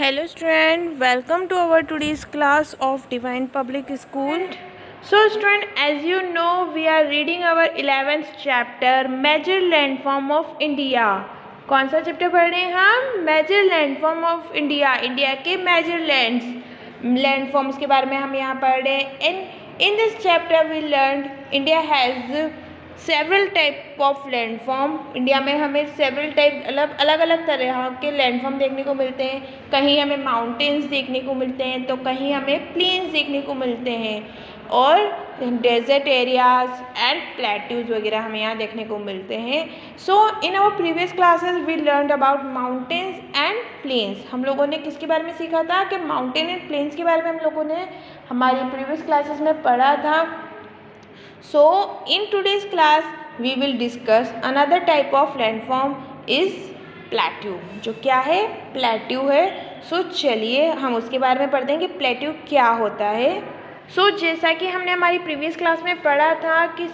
Hello student, welcome to our today's class of Divine Public School. So student, as you know, we are reading our 11th chapter Major Landform of India. कौन सा chapter पढ़ रहे हैं हम? Major landform of India, India के major landforms के बारे में हम यहाँ पढ़ रहे हैं. In this chapter we learn India has several type of landform. India में हमें सेवरल टाइप अलग अलग तरह के लैंडफॉर्म देखने को मिलते हैं. कहीं हमें माउंटेन्स देखने को मिलते हैं तो कहीं हमें प्लेन्स देखने को मिलते हैं और डेजर्ट एरियाज एंड प्लेट्यूज वगैरह हमें यहाँ देखने को मिलते हैं. So in our previous classes we learn about mountains and plains. हम लोगों ने किसके बारे में सीखा था कि माउंटेन एंड प्लेन्स के बारे में हम लोगों ने हमारी प्रीवियस क्लासेस में पढ़ा था. So in today's class we will discuss another type of landform is plateau. जो क्या है? प्लेट्यू है. सो चलिए हम उसके बारे में पढ़ते हैं कि प्लेट्यू क्या होता है. सो जैसा कि हमने हमारी प्रीवियस क्लास में पढ़ा था कि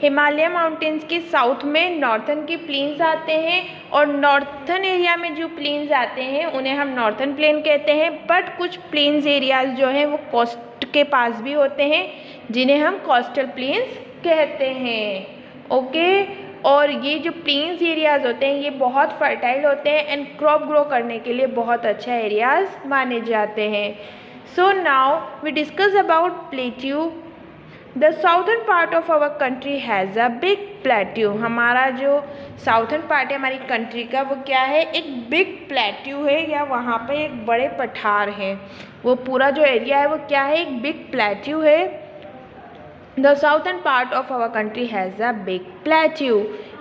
हिमालय माउंटेन्स के साउथ में नॉर्थन की प्लेन्स आते हैं और नॉर्थन एरिया में जो प्लेन्स आते हैं उन्हें हम नॉर्थन प्लेन कहते हैं. बट कुछ प्लेन्स एरियाज जो हैं वो कोस्ट के पास भी होते हैं जिन्हें हम कोस्टल प्लेन्स कहते हैं. ओके. और ये जो प्लेन्स एरियाज होते हैं ये बहुत फर्टाइल होते हैं एंड क्रॉप ग्रो करने के लिए बहुत अच्छा एरियाज माने जाते हैं. So now we discuss about plateau. The southern part of our country has a big plateau. हमारा जो साउथर्न पार्ट है हमारी कंट्री का वो क्या है? एक बिग प्लेट्यू है या वहाँ पे एक बड़े पठार है. वो पूरा जो एरिया है वो क्या है? एक बिग प्लेट्यू है. The southern part of our country has a big plateau.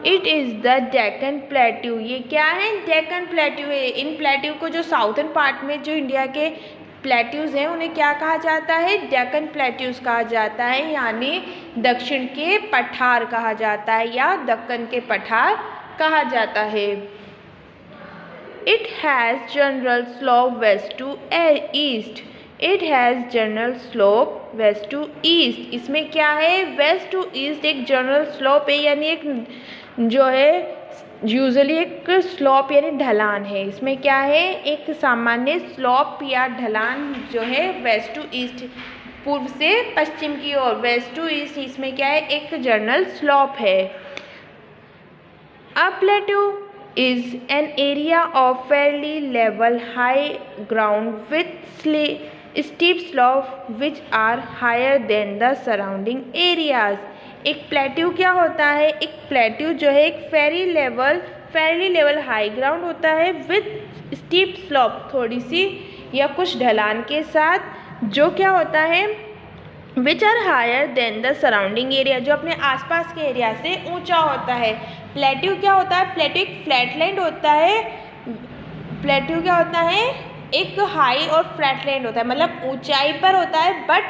It is the Deccan plateau. ये क्या है? डेक्कन प्लेट्यू है. इन प्लेट्यू को जो साउथर्न पार्ट में जो इंडिया के प्लेट्यूज़ हैं उन्हें क्या कहा जाता है? डेक्कन प्लेट्यूज़ कहा जाता है, यानी दक्षिण के पठार कहा जाता है या दक्कन के पठार कहा जाता है. It has general slope west to east. It has general slope west to east. इसमें क्या है? वेस्ट टू ईस्ट एक जनरल स्लोप है, यानी एक जो है यूजुअली एक स्लोप यानी ढलान है. इसमें क्या है? एक सामान्य स्लोप या ढलान जो है वेस्ट टू ईस्ट, पूर्व से पश्चिम की ओर. वेस्ट टू ईस्ट इसमें क्या है? एक जनरल स्लोप है. अ plateau is an area of fairly level high ground with steep slope which are higher than the surrounding areas. एक प्लेट्यू क्या होता है? एक प्लेट्यू जो है एक फेयरली लेवल हाई ग्राउंड होता है विथ स्टीप स्लोप, थोड़ी सी या कुछ ढलान के साथ, जो क्या होता है? Which are higher than the surrounding area, जो अपने आसपास के एरिया से ऊंचा होता है. प्लेट्यू क्या होता है? प्लेट्यू एक फ्लैटलैंड होता है. प्लेट्यू क्या होता है? एक हाई और फ्लैटलैंड होता है, मतलब ऊंचाई पर होता है बट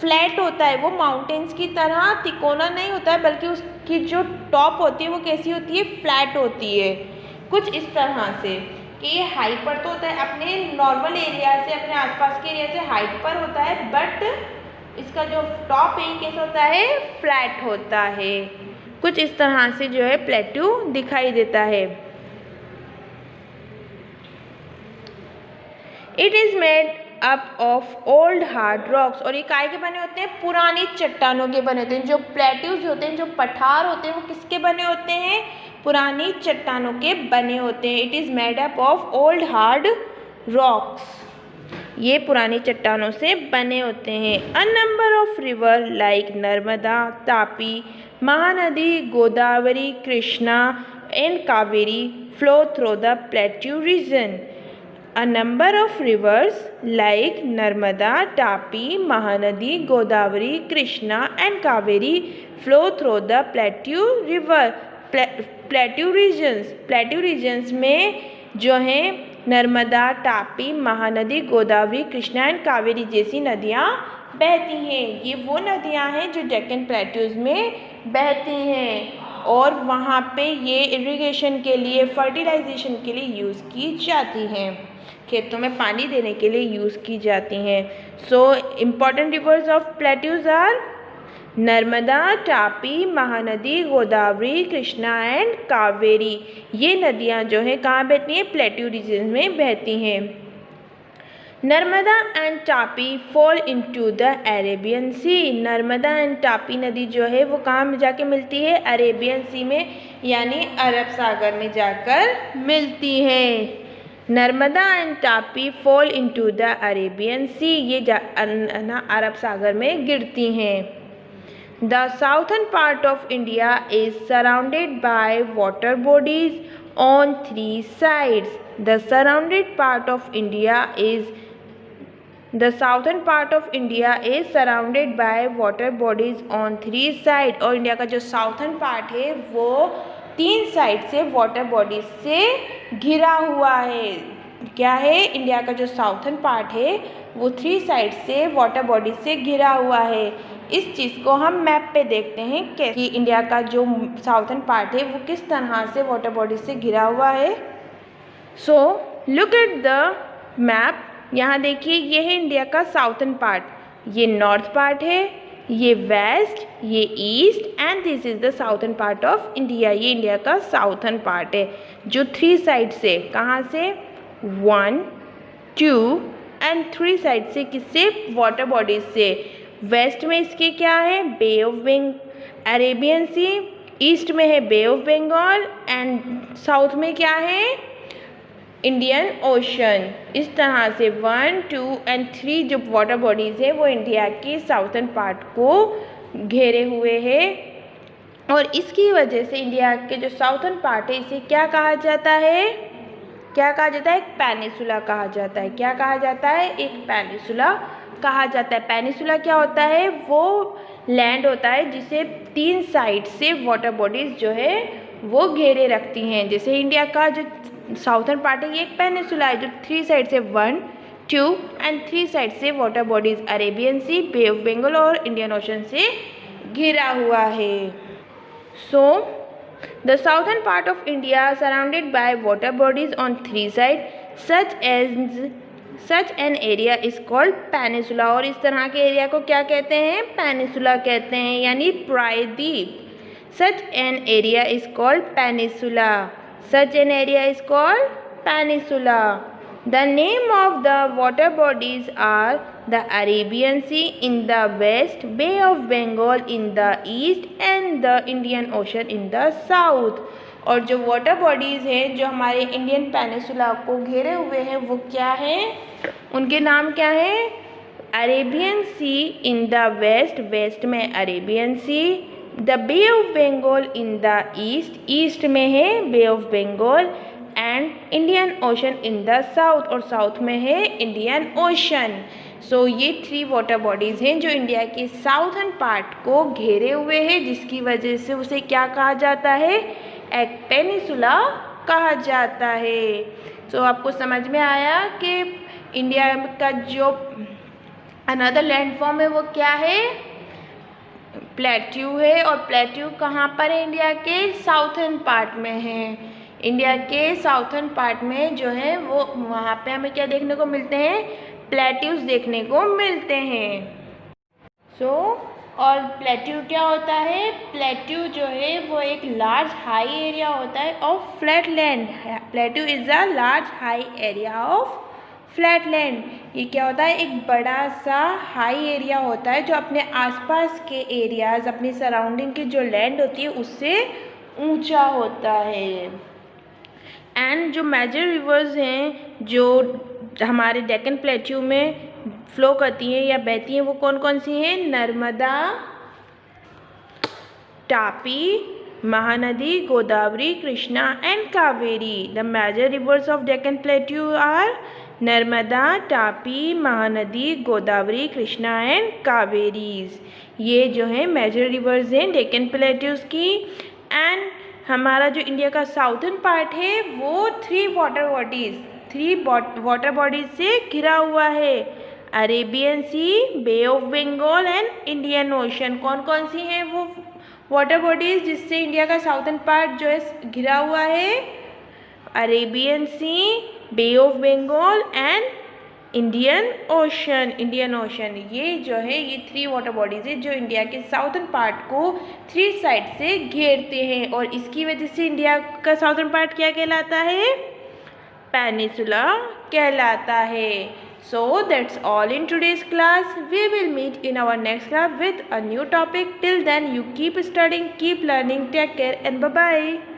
फ्लैट होता है. वो माउंटेन्स की तरह तिकोना नहीं होता है बल्कि उसकी जो टॉप होती है वो कैसी होती है? फ्लैट होती है. कुछ इस तरह से कि ये हाई पर तो होता है, अपने नॉर्मल एरिया से, अपने आसपास के एरिया से हाइट पर होता है, बट इसका जो टॉप है कैसा होता है? फ्लैट होता है. कुछ इस तरह से जो है प्लेट्यू दिखाई देता है. It is made up of old hard rocks. और ये काय के बने होते हैं? पुरानी चट्टानों के बने होते हैं. जो प्लेट्यूज होते हैं, जो पठार होते हैं, वो किसके बने होते हैं? पुरानी चट्टानों के बने होते हैं. It is made up of old hard rocks. ये पुरानी चट्टानों से बने होते हैं. A number of river like Narmada, Tapi, Mahanadi, Godavari, Krishna and Kaveri flow through the plateau region. A number of rivers like Narmada, Tapi, Mahanadi, Godavari, Krishna and Kaveri flow through the Plateau river. Plateau regions में जो हैं नर्मदा, तापी, महानदी, गोदावरी, कृष्णा एंड कावेरी जैसी नदियाँ बहती हैं. ये वो नदियाँ हैं जो डेक्कन प्लेट्यूज में बहती हैं और वहाँ पे ये इरिगेशन के लिए, फर्टिलाइजेशन के लिए यूज़ की जाती हैं, खेतों में पानी देने के लिए यूज़ की जाती हैं. So important rivers of plateaus are Narmada, Tapi, Mahanadi, Godavari, Krishna and Kaveri. ये नदियाँ जो हैं कहाँ बहती हैं? प्लेट्यू रीजन में बहती हैं. Narmada and Tapi fall into the Arabian sea. Narmada and Tapi नदी जो है वो कहाँ जाके मिलती है? अरेबियन सी में, यानी अरब सागर में जाकर मिलती है। Narmada and Tapi fall into the Arabian sea, ये अरब सागर में गिरती हैं। The southern part of India is surrounded by water bodies on three sides. The southern part of India is surrounded by water bodies on three sides. और India का जो southern part है वो 3 साइड से वाटर बॉडीज से घिरा हुआ है। क्या है? इंडिया का जो साउथर्न पार्ट है वो 3 साइड से वाटर बॉडीज से घिरा हुआ है। इस चीज़ को हम मैप पे देखते हैं कि इंडिया का जो साउथर्न पार्ट है वो किस तरह से वाटर बॉडीज से घिरा हुआ है। So look at the map. यहाँ देखिए, ये है इंडिया का साउथर्न पार्ट, ये नॉर्थ पार्ट है, ये वेस्ट, ये east and this is the southern part of India. ये इंडिया का साउथर्न पार्ट है जो 3 साइड से, कहाँ से? 1, 2 एंड 3 साइड से, किससे? वाटर बॉडीज से। वेस्ट में इसके क्या है? Bay of Arabian C, east में है bay of Bengal and south में क्या है? Indian ocean. इस तरह से 1, 2 एंड 3 जो वाटर बॉडीज़ है वो इंडिया के साउथर्न पार्ट को घेरे हुए है। और इसकी वजह से इंडिया के जो साउथर्न पार्ट है इसे क्या कहा जाता है? क्या कहा जाता है? एक पेनिसुला कहा जाता है। क्या कहा जाता है? एक पेनिसुला कहा जाता है। पेनिसुला क्या होता है? वो लैंड होता है जिसे 3 साइड से वाटर बॉडीज जो है वो घेरे रखती हैं। जैसे इंडिया का जो साउथर्न पार्ट है ये एक पेनिसुला है जो 3 साइड से 1, 2 एंड 3 साइड से water bodies Arabian sea, bay of Bengal और इंडियन ओशन से घिरा हुआ है। So the southern part of India surrounded by water bodies on 3 side such an area is called peninsula। और इस तरह के एरिया को क्या कहते हैं? पेनिसुला कहते हैं, यानी प्रायद्वीप। such an area is called peninsula। such an area is called peninsula। the name of the water bodies are the Arabian Sea in the west, Bay of Bengal in the east and the Indian Ocean in the south। और जो water bodies हैं जो हमारे Indian peninsula को घेरे हुए हैं वो क्या हैं? उनके नाम क्या हैं? Arabian sea in the west, west में Arabian sea, the bay of Bengal in the east, east में है bay of Bengal and Indian ocean in the south, और साउथ में है इंडियन ओशन। सो ये 3 वाटर बॉडीज़ हैं जो इंडिया के साउथर्न पार्ट को घेरे हुए हैं, जिसकी वजह से उसे क्या कहा जाता है? एक पेनिसुला कहा जाता है। सो आपको समझ में आया कि इंडिया का जो अनदर लैंडफॉर्म है वो क्या है? प्लेट्यू है। और प्लेट्यू कहाँ पर है? इंडिया के साउथर्न पार्ट में है। इंडिया के साउथर्न पार्ट में जो है वो वहाँ पे हमें क्या देखने को मिलते हैं? प्लेट्यूज देखने को मिलते हैं। सो और प्लेट्यू क्या होता है? प्लेट्यू जो है वो एक लार्ज हाई एरिया होता है of flat land. Plateau is a large high area of flat land. ये क्या होता है? एक बड़ा सा हाई एरिया होता है जो अपने आसपास के एरियाज़, अपनी सराउंडिंग की जो लैंड होती है उससे ऊंचा होता है। एंड जो मेजर रिवर्स हैं जो हमारे डेक्कन प्लेट्यू में फ्लो करती हैं या बहती हैं वो कौन कौन सी हैं? Narmada, Tapi, Mahanadi, Godavari, Krishna and Kaveri. The major rivers of Deccan plateau are Narmada, Tapi, Mahanadi, Godavari, Krishna and Kaveris. ये जो है मेजर रिवर्स हैं डेक्कन प्लेट्यूज की। एंड हमारा जो इंडिया का साउथर्न पार्ट है वो 3 वाटर बॉडीज से घिरा हुआ है। Arabian sea, bay of Bengal and Indian ocean. कौन कौन सी हैं वो वाटर बॉडीज जिससे इंडिया का साउथर्न पार्ट जो है घिरा हुआ है? Arabian sea, bay of Bengal and Indian ocean. ये जो है ये 3 वाटर बॉडीज है जो इंडिया के साउथर्न पार्ट को 3 साइड से घेरते हैं। और इसकी वजह से इंडिया का साउथर्न पार्ट क्या कहलाता है? पेनिसुला कहलाता है. So that's all in today's class. We will meet in our next class with a new topic. Till then, you keep studying, keep learning. Take care and bye bye.